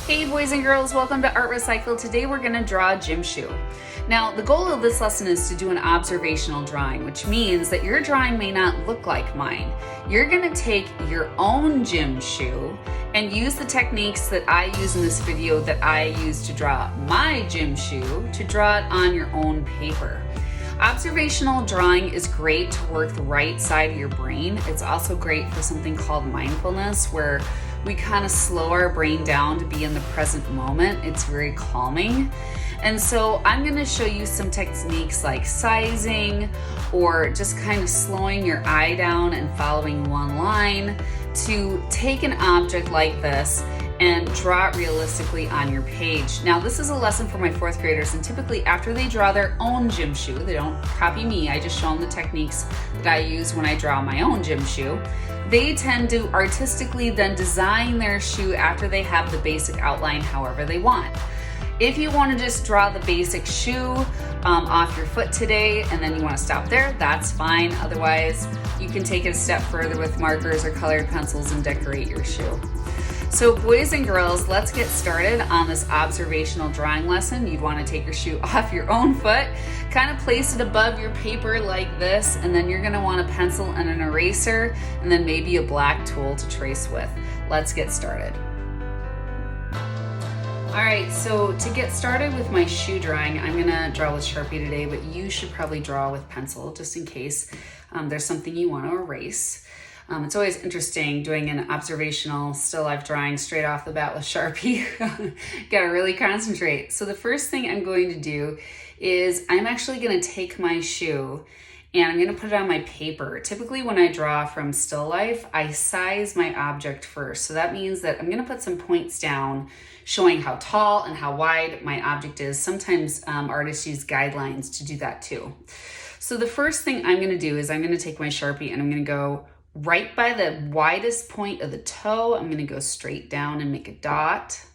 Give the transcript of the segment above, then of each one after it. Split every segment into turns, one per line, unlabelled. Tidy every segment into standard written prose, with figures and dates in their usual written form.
Hey boys and girls, welcome to Art Recycle. Today we're going to draw a gym shoe. Now the goal of this lesson is to do an observational drawing, which means that your drawing may not look like mine. You're going to take your own gym shoe and use the techniques that I use in this video that I use to draw my gym shoe to draw it on your own paper. Observational drawing is great to work the right side of your brain. It's also great for something called mindfulness, where we kind of slow our brain down to be in the present moment. It's very calming. And so I'm going to show you some techniques like sizing or just kind of slowing your eye down and following one line to take an object like this and draw it realistically on your page. Now, this is a lesson for my fourth graders, and typically after they draw their own gym shoe, they don't copy me, I just show them the techniques that I use when I draw my own gym shoe. They tend to artistically then design their shoe after they have the basic outline however they want. If you want to just draw the basic shoe off your foot today and then you want to stop there, that's fine. Otherwise, you can take it a step further with markers or colored pencils and decorate your shoe. So boys and girls, let's get started on this observational drawing lesson. You'd want to take your shoe off your own foot, kind of place it above your paper like this, and then you're going to want a pencil and an eraser, and then maybe a black tool to trace with. Let's get started. All right, so to get started with my shoe drawing, I'm going to draw with Sharpie today, but you should probably draw with pencil just in case there's something you want to erase. It's always interesting doing an observational still life drawing straight off the bat with Sharpie. Gotta really concentrate. So the first thing I'm going to do is I'm actually gonna take my shoe and I'm gonna put it on my paper. Typically when I draw from still life, I size my object first. So that means that I'm gonna put some points down showing how tall and how wide my object is. Sometimes artists use guidelines to do that too. So the first thing I'm gonna do is I'm gonna take my Sharpie and I'm gonna go right by the widest point of the toe. I'm going to go straight down and make a dot.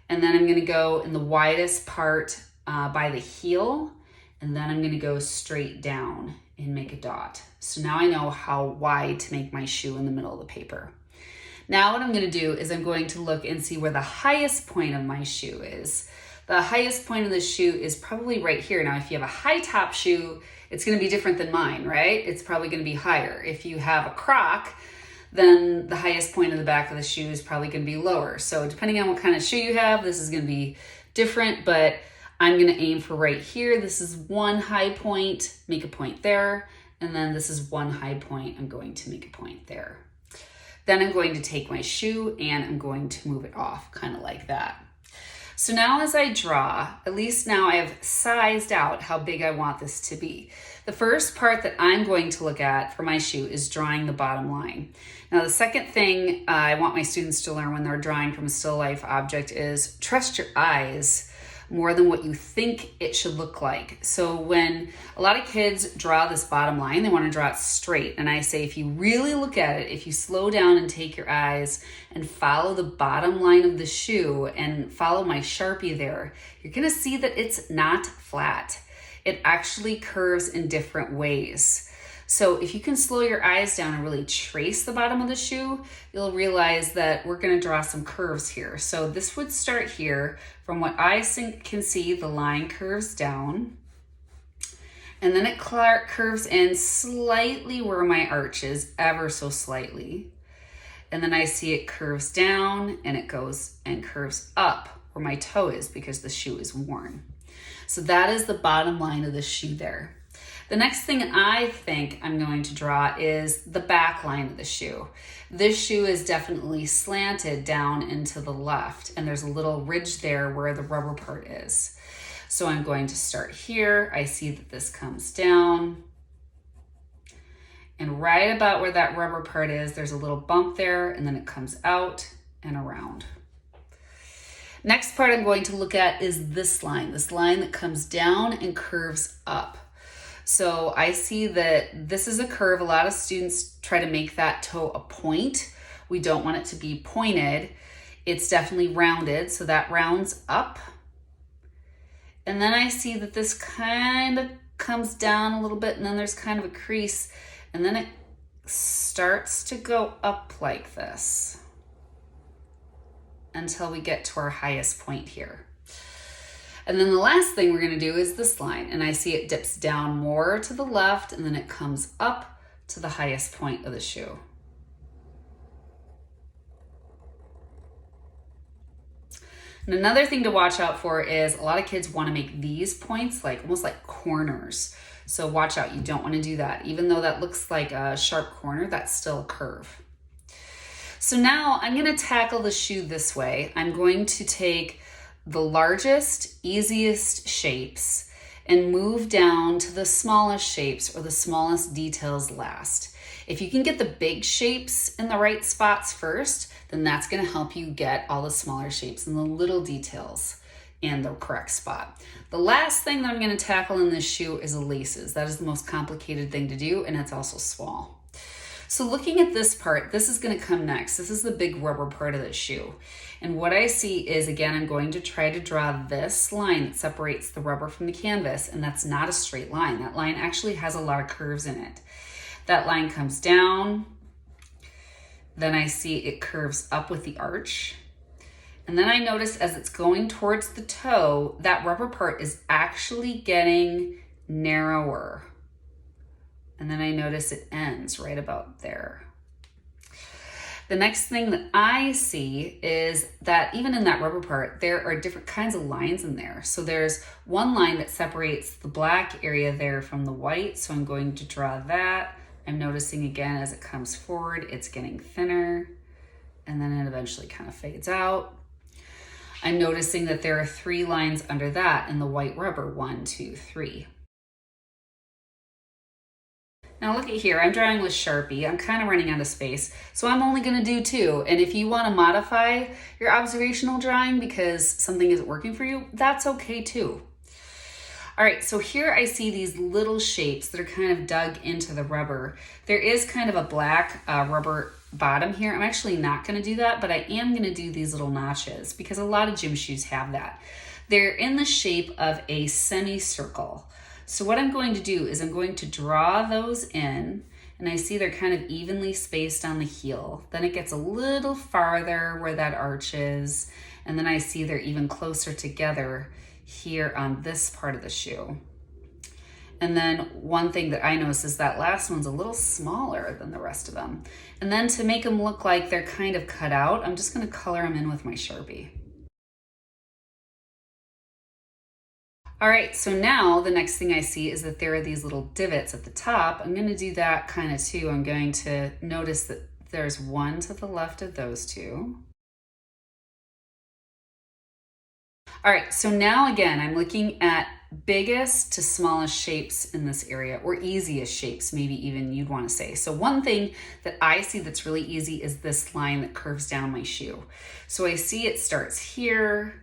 And then I'm going to go in the widest part by the heel. And then I'm going to go straight down and make a dot. So now I know how wide to make my shoe in the middle of the paper. Now what I'm going to do is I'm going to look and see where the highest point of my shoe is. The highest point of the shoe is probably right here. Now, if you have a high top shoe, it's going to be different than mine, right? It's probably going to be higher. If you have a Croc, then the highest point of the back of the shoe is probably going to be lower. So depending on what kind of shoe you have, this is going to be different, but I'm going to aim for right here. This is one high point, make a point there. And then this is one high point, I'm going to make a point there. Then I'm going to take my shoe and I'm going to move it off, kind of like that. So now as I draw, at least now I have sized out how big I want this to be. The first part that I'm going to look at for my shoe is drawing the bottom line. Now the second thing I want my students to learn when they're drawing from a still life object is trust your eyes more than what you think it should look like. So when a lot of kids draw this bottom line, they want to draw it straight. And I say, if you really look at it, if you slow down and take your eyes and follow the bottom line of the shoe and follow my Sharpie there, you're going to see that it's not flat. It actually curves in different ways. So if you can slow your eyes down and really trace the bottom of the shoe, you'll realize that we're going to draw some curves here. So this would start here. From what I can see, the line curves down. And then it curves in slightly where my arch is, ever so slightly. And then I see it curves down and it goes and curves up where my toe is because the shoe is worn. So that is the bottom line of the shoe there. The next thing I think I'm going to draw is the back line of the shoe. This shoe is definitely slanted down into the left, and there's a little ridge there where the rubber part is. So I'm going to start here. I see that this comes down, and right about where that rubber part is, there's a little bump there, and then it comes out and around. Next part I'm going to look at is this line that comes down and curves up. So I see that this is a curve. A lot of students try to make that toe a point. We don't want it to be pointed. It's definitely rounded, so that rounds up. And then I see that this kind of comes down a little bit, and then there's kind of a crease, and then it starts to go up like this. until we get to our highest point here. And then the last thing we're gonna do is this line, and I see it dips down more to the left and then it comes up to the highest point of the shoe. And another thing to watch out for is a lot of kids wanna make these points like almost like corners. So watch out, you don't wanna do that. Even though that looks like a sharp corner, that's still a curve. So now I'm gonna tackle the shoe this way. I'm going to take the largest, easiest shapes and move down to the smallest shapes or the smallest details last. If you can get the big shapes in the right spots first, then that's gonna help you get all the smaller shapes and the little details in the correct spot. The last thing that I'm gonna tackle in this shoe is the laces. That is the most complicated thing to do, and it's also small. So looking at this part, this is gonna come next. This is the big rubber part of the shoe. And what I see is, again, I'm going to try to draw this line that separates the rubber from the canvas, and that's not a straight line. That line actually has a lot of curves in it. That line comes down, then I see it curves up with the arch. And then I notice as it's going towards the toe, that rubber part is actually getting narrower. And then I notice it ends right about there. The next thing that I see is that even in that rubber part, there are different kinds of lines in there. So there's one line that separates the black area there from the white. So I'm going to draw that. I'm noticing again, as it comes forward, it's getting thinner, and then it eventually kind of fades out. I'm noticing that there are 3 lines under that in the white rubber, 1, 2, 3. Now look at here, I'm drawing with Sharpie. I'm kind of running out of space, so I'm only gonna do 2. And if you wanna modify your observational drawing because something isn't working for you, that's okay too. All right, so here I see these little shapes that are kind of dug into the rubber. There is kind of a black rubber bottom here. I'm actually not gonna do that, but I am gonna do these little notches because a lot of gym shoes have that. They're in the shape of a semicircle. So what I'm going to do is I'm going to draw those in, and I see they're kind of evenly spaced on the heel. Then it gets a little farther where that arch is, and then I see they're even closer together here on this part of the shoe. And then one thing that I notice is that last one's a little smaller than the rest of them. And then to make them look like they're kind of cut out, I'm just gonna color them in with my Sharpie. All right, so now the next thing I see is that there are these little divots at the top. I'm gonna do that kind of too. I'm going to notice that there's 1 to the left of those 2. All right, so now again, I'm looking at biggest to smallest shapes in this area, or easiest shapes, maybe even you'd wanna say. So one thing that I see that's really easy is this line that curves down my shoe. So I see it starts here,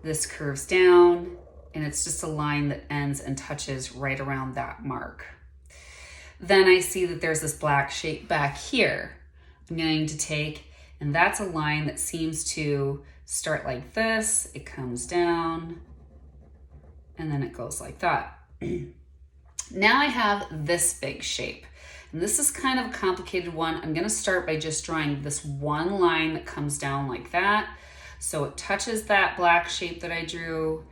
this curves down, and it's just a line that ends and touches right around that mark. Then I see that there's this black shape back here. I'm going to take, and that's a line that seems to start like this, it comes down, and then it goes like that. Now I have this big shape, and this is kind of a complicated one. I'm gonna start by just drawing this one line that comes down like that. So it touches that black shape that I drew,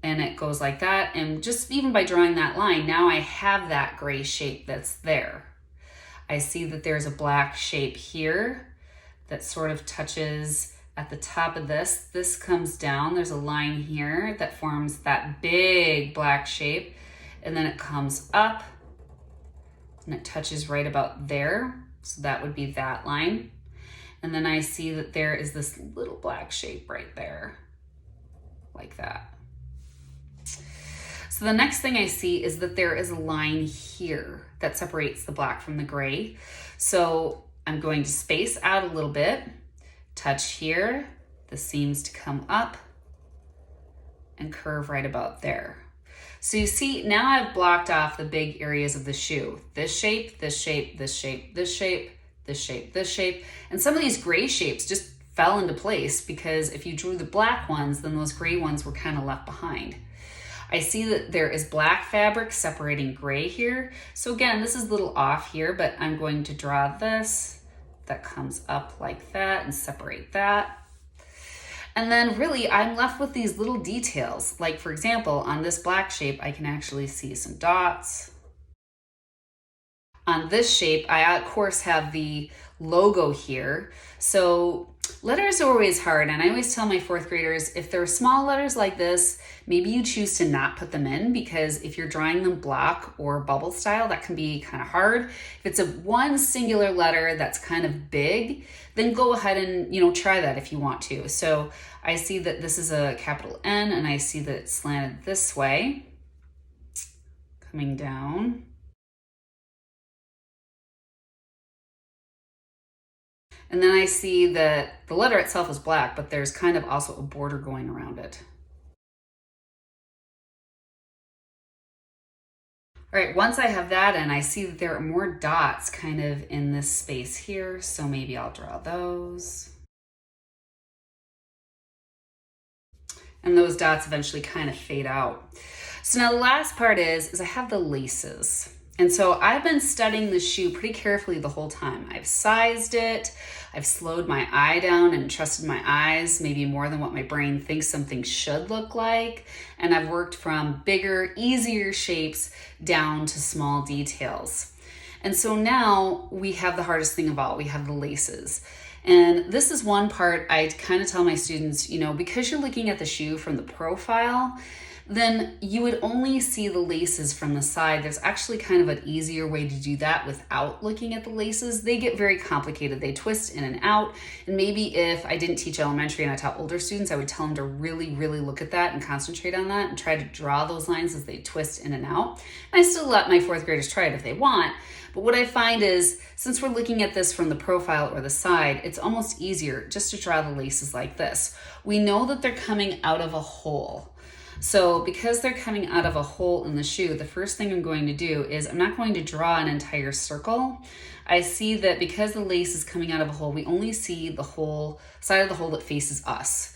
and it goes like that. And just even by drawing that line, now I have that gray shape that's there. I see that there's a black shape here that sort of touches at the top of this. This comes down, there's a line here that forms that big black shape, and then it comes up and it touches right about there. So that would be that line. And then I see that there is this little black shape right there, like that. So the next thing I see is that there is a line here that separates the black from the gray. So I'm going to space out a little bit, touch here, this seems to come up and curve right about there. So you see, now I've blocked off the big areas of the shoe. This shape, this shape, this shape, this shape, this shape, this shape. And some of these gray shapes just fell into place because if you drew the black ones, then those gray ones were kind of left behind. I see that there is black fabric separating gray here. So again, this is a little off here, but I'm going to draw this that comes up like that and separate that. And then really I'm left with these little details. Like for example, on this black shape, I can actually see some dots. On this shape, I of course have the logo here. So letters are always hard, and I always tell my fourth graders, if they're small letters like this, maybe you choose to not put them in, because if you're drawing them block or bubble style, that can be kind of hard. If it's a one singular letter that's kind of big, then go ahead and try that if you want to. So I see that this is a capital N, and I see that it's slanted this way, coming down. And then I see that the letter itself is black, but there's kind of also a border going around it. All right, once I have that in, I see that there are more dots kind of in this space here, so maybe I'll draw those. And those dots eventually kind of fade out. So now the last part is I have the laces. And so I've been studying the shoe pretty carefully the whole time. I've sized it, I've slowed my eye down and trusted my eyes maybe more than what my brain thinks something should look like. And I've worked from bigger, easier shapes down to small details. And so now we have the hardest thing of all, we have the laces. And this is one part I kind of tell my students, because you're looking at the shoe from the profile, then you would only see the laces from the side. There's actually kind of an easier way to do that without looking at the laces. They get very complicated. They twist in and out. And maybe if I didn't teach elementary and I taught older students, I would tell them to really, really look at that and concentrate on that and try to draw those lines as they twist in and out. And I still let my fourth graders try it if they want. But what I find is, since we're looking at this from the profile or the side, it's almost easier just to draw the laces like this. We know that they're coming out of a hole. So because they're coming out of a hole in the shoe, the first thing I'm going to do is I'm not going to draw an entire circle. I see that because the lace is coming out of a hole, we only see the whole side of the hole that faces us.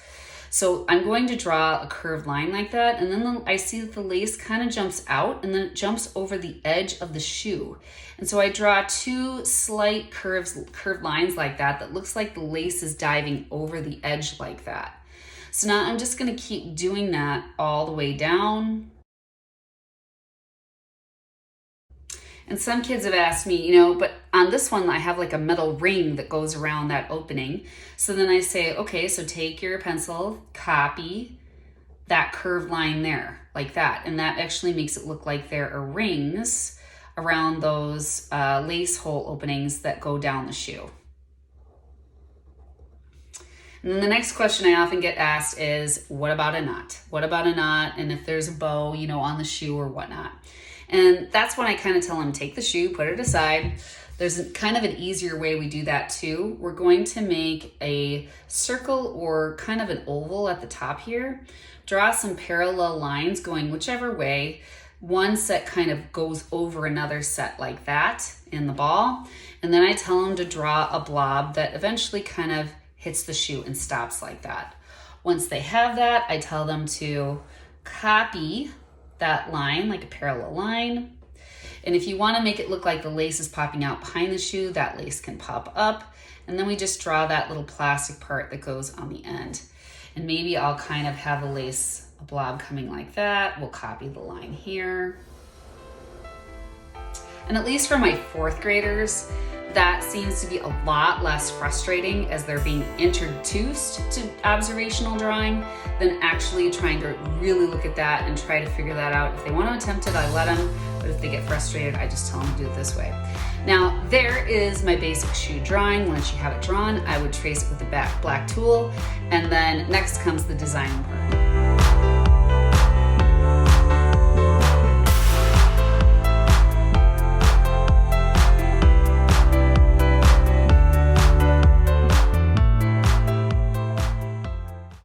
So I'm going to draw a curved line like that, and then I see that the lace kind of jumps out and then it jumps over the edge of the shoe. And so I draw two slight curved lines like that looks like the lace is diving over the edge like that. So now I'm just going to keep doing that all the way down. And some kids have asked me, but on this one I have like a metal ring that goes around that opening. So then I say, okay, so take your pencil, copy that curved line there, like that. And that actually makes it look like there are rings around those lace hole openings that go down the shoe. And then the next question I often get asked is, what about a knot? What about a knot? And if there's a bow, on the shoe or whatnot. And that's when I kind of tell them, take the shoe, put it aside. There's kind of an easier way we do that too. We're going to make a circle or kind of an oval at the top here. Draw some parallel lines going whichever way. One set kind of goes over another set like that in the ball. And then I tell them to draw a blob that eventually kind of hits the shoe and stops like that. Once they have that, I tell them to copy that line like a parallel line. And if you want to make it look like the lace is popping out behind the shoe, that lace can pop up. And then we just draw that little plastic part that goes on the end. And maybe I'll kind of have a lace, a blob coming like that. We'll copy the line here. And at least for my fourth graders, that seems to be a lot less frustrating as they're being introduced to observational drawing than actually trying to really look at that and try to figure that out. If they want to attempt it, I let them, but if they get frustrated, I just tell them to do it this way. Now, there is my basic shoe drawing. Once you have it drawn, I would trace it with a black tool, and then next comes the design part.